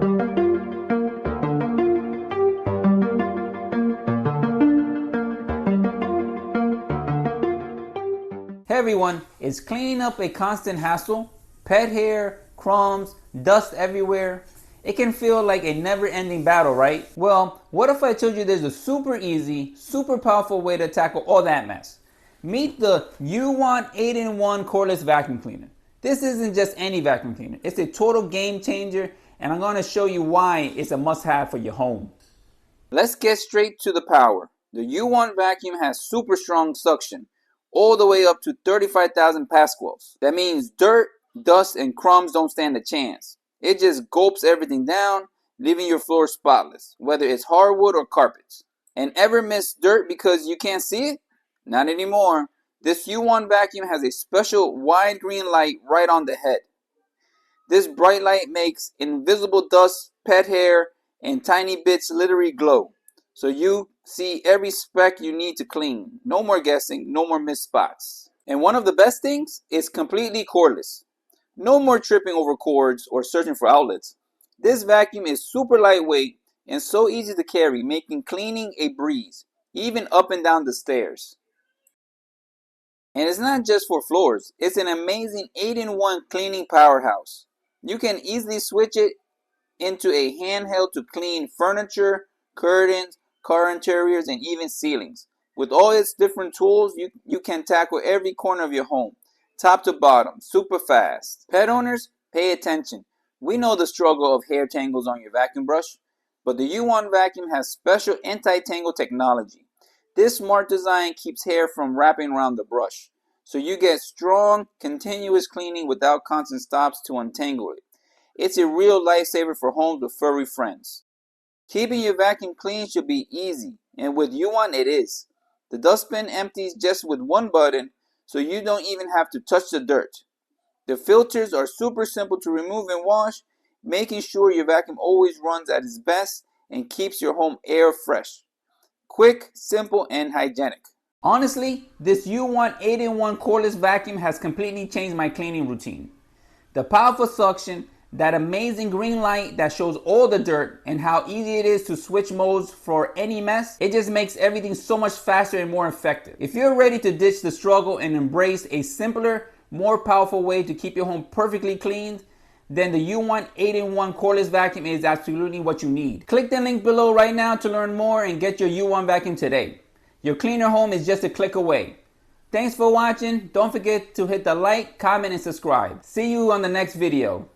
Hey everyone, is cleaning up a constant hassle? Pet hair, crumbs, dust everywhere? It can feel like a never-ending battle, right? Well, what if I told you there's a super easy, super powerful way to tackle all that mess? Meet the UWANT 8-in-1 Cordless Vacuum Cleaner. This isn't just any vacuum cleaner. It's a total game changer, and I'm going to show you why it's a must-have for your home. Let's get straight to the power. The UWANT vacuum has super strong suction, all the way up to 35,000 pascals. That means dirt, dust, and crumbs don't stand a chance. It just gulps everything down, leaving your floor spotless, whether it's hardwood or carpets. And ever miss dirt because you can't see it? Not anymore. This UWANT vacuum has a special wide green light right on the head. This bright light makes invisible dust, pet hair, and tiny bits literally glow. So you see every speck you need to clean. No more guessing, no more missed spots. And one of the best things is completely cordless. No more tripping over cords or searching for outlets. This vacuum is super lightweight and so easy to carry, making cleaning a breeze, even up and down the stairs. And it's not just for floors. It's an amazing 8-in-1 cleaning powerhouse. You can easily switch it into a handheld to clean furniture, curtains, car interiors, and even ceilings. With all its different tools, you can tackle every corner of your home, top to bottom, super fast. Pet owners, pay attention. We know the struggle of hair tangles on your vacuum brush, but the UWANT vacuum has special anti-tangle technology. This smart design keeps hair from wrapping around the brush, so you get strong, continuous cleaning without constant stops to untangle it. It's a real lifesaver for homes with furry friends. Keeping your vacuum clean should be easy, and with UWANT it is. The dustbin empties just with one button, so you don't even have to touch the dirt. The filters are super simple to remove and wash, making sure your vacuum always runs at its best and keeps your home air fresh. Quick, simple, and hygienic. Honestly, this UWANT 8-in-1 cordless vacuum has completely changed my cleaning routine. The powerful suction, that amazing green light that shows all the dirt, and how easy it is to switch modes for any mess, it just makes everything so much faster and more effective. If you're ready to ditch the struggle and embrace a simpler, more powerful way to keep your home perfectly cleaned, then the UWANT 8-in-1 cordless vacuum is absolutely what you need. Click the link below right now to learn more and get your UWANT vacuum today. Your cleaner home is just a click away. Thanks for watching. Don't forget to hit the like, comment, and subscribe. See you on the next video.